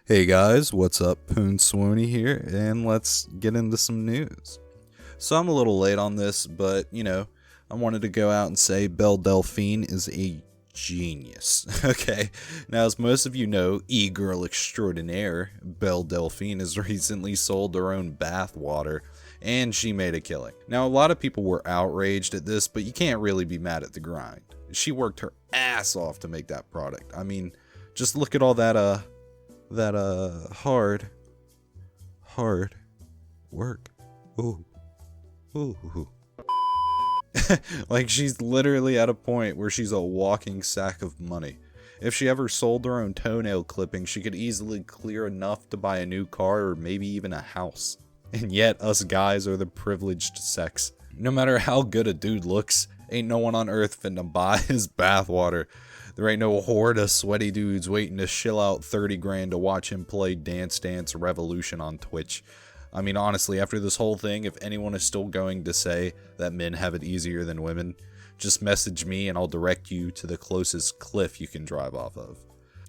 Hey guys, what's up? Poon Swoony here, and let's get into some news. So I'm a little late on this, but I wanted to go out and say Belle Delphine is a genius. Okay, now as most of you know, e-girl extraordinaire Belle Delphine has recently sold her own bath water, and she made a killing. Now a lot of people were outraged at this, but you can't really be mad at the grind. She worked her ass off to make that product. I mean, just look at all that hard work. Ooh. Like, she's literally at a point where she's a walking sack of money. If she ever sold her own toenail clippings, she could easily clear enough to buy a new car or maybe even a house. And yet, us guys are the privileged sex. No matter how good a dude looks, ain't no one on earth finna buy his bathwater. There ain't no horde of sweaty dudes waiting to shill out 30 grand to watch him play Dance Dance Revolution on Twitch. I mean, honestly, after this whole thing, if anyone is still going to say that men have it easier than women, just message me and I'll direct you to the closest cliff you can drive off of.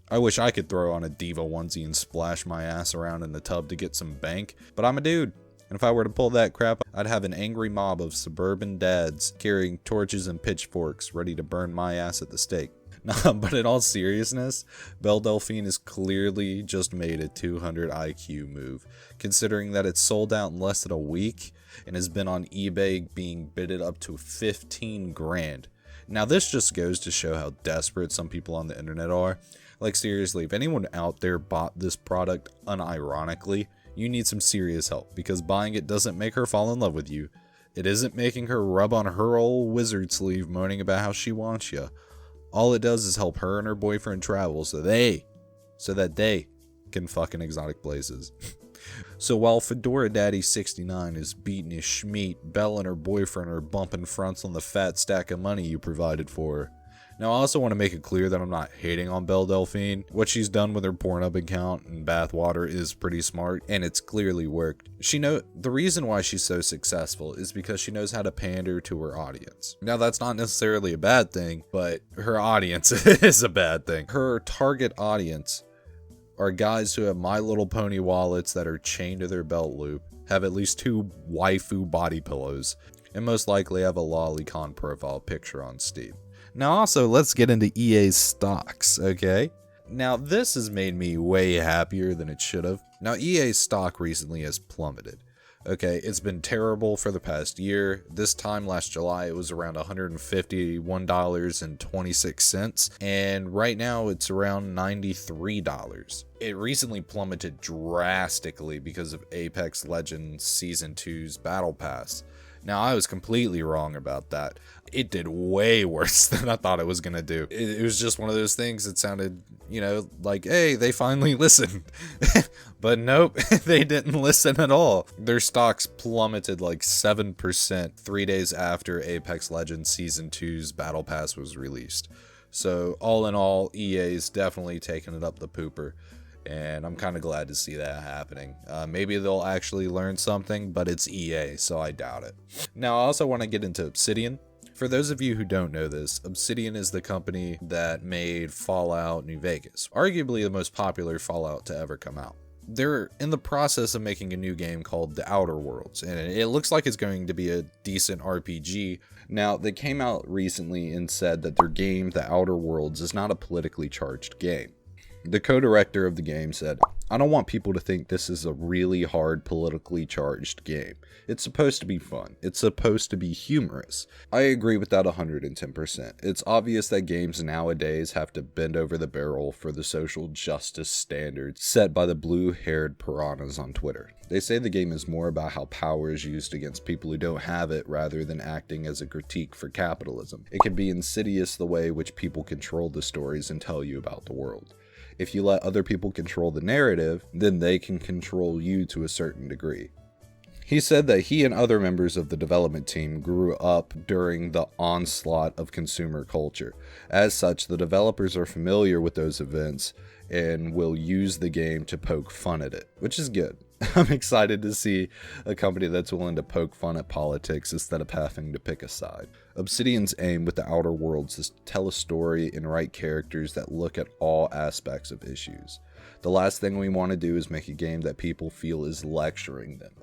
I wish I could throw on a diva onesie and splash my ass around in the tub to get some bank, but I'm a dude. And if I were to pull that crap, I'd have an angry mob of suburban dads carrying torches and pitchforks ready to burn my ass at the stake. Nah, but in all seriousness, Belle Delphine has clearly just made a 200 IQ move, considering that it's sold out in less than a week and has been on eBay being bidded up to 15 grand. Now this just goes to show how desperate some people on the internet are. Like, seriously, if anyone out there bought this product unironically, you need some serious help, because buying it doesn't make her fall in love with you. It isn't making her rub on her old wizard sleeve moaning about how she wants you. All it does is help her and her boyfriend travel so that they can fuck in exotic places. So while Fedora Daddy 69 is beating his schmeat, Belle and her boyfriend are bumping fronts on the fat stack of money you provided for her. Now, I also want to make it clear that I'm not hating on Belle Delphine. What she's done with her Pornhub account and bathwater is pretty smart, and it's clearly worked. The reason why she's so successful is because she knows how to pander to her audience. Now, that's not necessarily a bad thing, but her audience is a bad thing. Her target audience are guys who have My Little Pony wallets that are chained to their belt loop, have at least 2 waifu body pillows, and most likely have a lolicon profile picture on Steam. Now also, let's get into EA's stocks, okay? Now this has made me way happier than it should have. Now EA's stock recently has plummeted. Okay, it's been terrible for the past year. This time last July it was around $151.26, and right now it's around $93. It recently plummeted drastically because of Apex Legends Season 2's Battle Pass. Now, I was completely wrong about that. It did way worse than I thought it was going to do. It was just one of those things that sounded, like, hey, they finally listened. But nope, they didn't listen at all. Their stocks plummeted like 7% 3 days after Apex Legends Season 2's Battle Pass was released. So, all in all, EA's definitely taking it up the pooper. And I'm kind of glad to see that happening. Maybe they'll actually learn something, but it's EA, so I doubt it. Now, I also want to get into Obsidian. For those of you who don't know this, Obsidian is the company that made Fallout New Vegas, arguably the most popular Fallout to ever come out. They're in the process of making a new game called The Outer Worlds, and it looks like it's going to be a decent RPG. Now, they came out recently and said that their game, The Outer Worlds, is not a politically charged game. The co-director of the game said, "I don't want people to think this is a really hard politically charged game. It's supposed to be fun. It's supposed to be humorous." I agree with that 110%. It's obvious that games nowadays have to bend over the barrel for the social justice standards set by the blue-haired piranhas on Twitter. They say the game is more about how power is used against people who don't have it rather than acting as a critique for capitalism. It can be insidious the way which people control the stories and tell you about the world. If you let other people control the narrative, then they can control you to a certain degree. He said that he and other members of the development team grew up during the onslaught of consumer culture. As such, the developers are familiar with those events and will use the game to poke fun at it, which is good. I'm excited to see a company that's willing to poke fun at politics instead of having to pick a side. Obsidian's aim with The Outer Worlds is to tell a story and write characters that look at all aspects of issues. The last thing we want to do is make a game that people feel is lecturing them.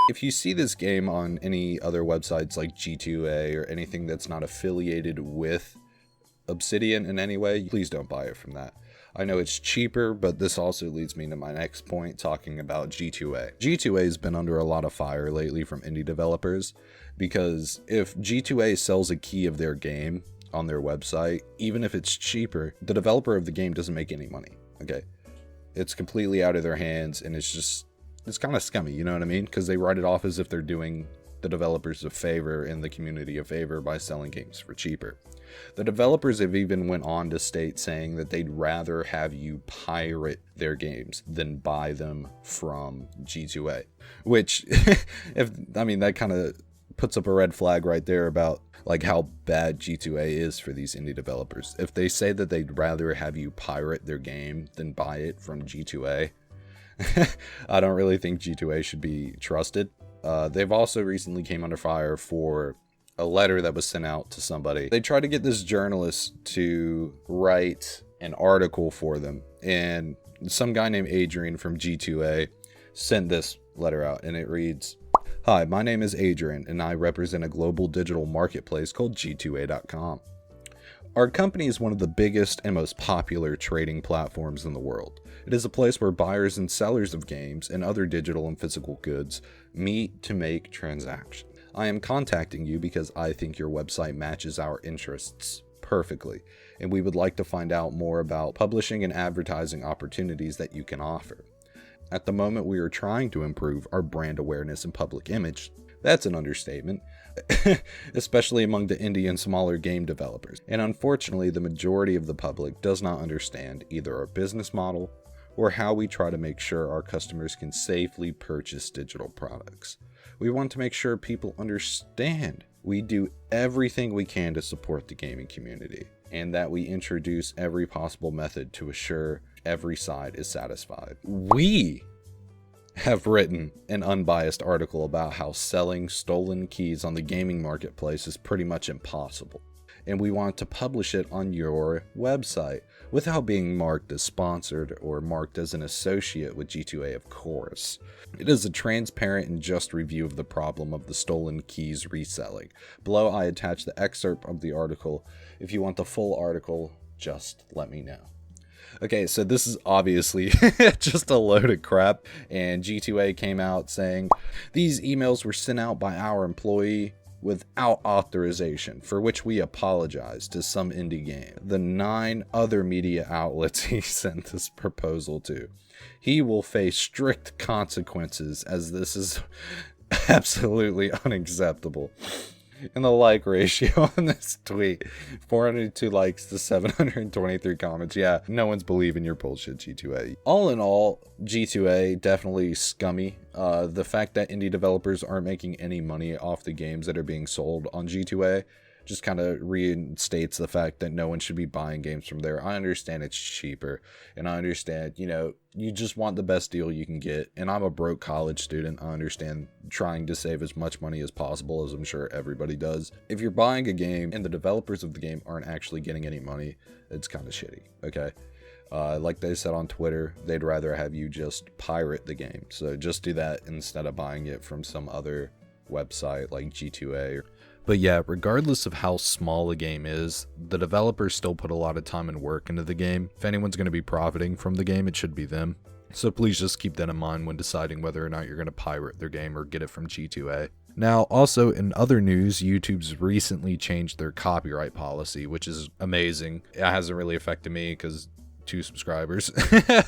If you see this game on any other websites like G2A or anything that's not affiliated with Obsidian in any way, please don't buy it from that. I know it's cheaper, but this also leads me to my next point, talking about G2A. G2A has been under a lot of fire lately from indie developers, because if G2A sells a key of their game on their website, even if it's cheaper, the developer of the game doesn't make any money, okay? It's completely out of their hands, and it's kind of scummy, you know what I mean? Because they write it off as if they're doing the developers a favor and the community a favor by selling games for cheaper. The developers have even went on to state saying that they'd rather have you pirate their games than buy them from G2A, which that kind of puts up a red flag right there about like how bad G2A is for these indie developers. If they say that they'd rather have you pirate their game than buy it from G2A, I don't really think G2A should be trusted. They've also recently came under fire for a letter that was sent out to somebody. They tried to get this journalist to write an article for them, and some guy named Adrian from G2A sent this letter out, and it reads, "Hi, my name is Adrian, and I represent a global digital marketplace called G2A.com. Our company is one of the biggest and most popular trading platforms in the world. It is a place where buyers and sellers of games and other digital and physical goods meet to make transactions. I am contacting you because I think your website matches our interests perfectly, and we would like to find out more about publishing and advertising opportunities that you can offer. At the moment, we are trying to improve our brand awareness and public image." That's an understatement, especially among the indie and smaller game developers. And unfortunately, the majority of the public does not understand either our business model or how we try to make sure our customers can safely purchase digital products. We want to make sure people understand we do everything we can to support the gaming community, and that we introduce every possible method to assure every side is satisfied. We have written an unbiased article about how selling stolen keys on the gaming marketplace is pretty much impossible, and we want to publish it on your website without being marked as sponsored or marked as an associate with G2A, of course. It is a transparent and just review of the problem of the stolen keys reselling. Below, I attach the excerpt of the article. If you want the full article, just let me know. Okay, so this is obviously just a load of crap, and G2A came out saying, "These emails were sent out by our employee without authorization, for which we apologize to some indie game. The 9 other media outlets he sent this proposal to. He will face strict consequences, as this is absolutely unacceptable." And the like ratio on this tweet, 402 likes to 723 comments. Yeah, no one's believing your bullshit, G2A. All in all, G2A definitely scummy. The fact that indie developers aren't making any money off the games that are being sold on G2A just kind of reinstates the fact that no one should be buying games from there. I understand it's cheaper, and I understand, you just want the best deal you can get. And I'm a broke college student. I understand trying to save as much money as possible, as I'm sure everybody does. If you're buying a game and the developers of the game aren't actually getting any money, it's kind of shitty, okay? Like they said on Twitter, they'd rather have you just pirate the game. So just do that instead of buying it from some other website like G2A. But yeah, regardless of how small a game is, the developers still put a lot of time and work into the game. If anyone's going to be profiting from the game, it should be them. So please just keep that in mind when deciding whether or not you're going to pirate their game or get it from G2A. Now, also in other news, YouTube's recently changed their copyright policy, which is amazing. It hasn't really affected me because 2 subscribers.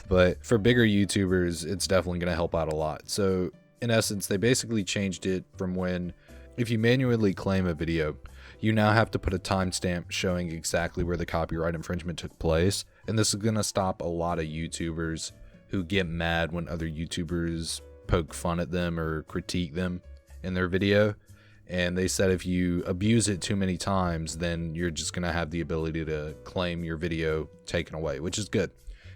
But for bigger YouTubers, it's definitely going to help out a lot. So in essence, they basically changed it from when, if you manually claim a video, you now have to put a timestamp showing exactly where the copyright infringement took place. And this is going to stop a lot of YouTubers who get mad when other YouTubers poke fun at them or critique them in their video. And they said if you abuse it too many times, then you're just going to have the ability to claim your video taken away, which is good.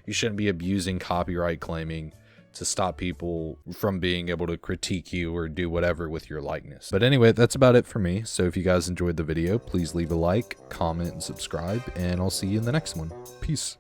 You shouldn't be abusing copyright claiming to stop people from being able to critique you or do whatever with your likeness. But anyway, that's about it for me. So if you guys enjoyed the video, please leave a like, comment, and subscribe, and I'll see you in the next one. Peace.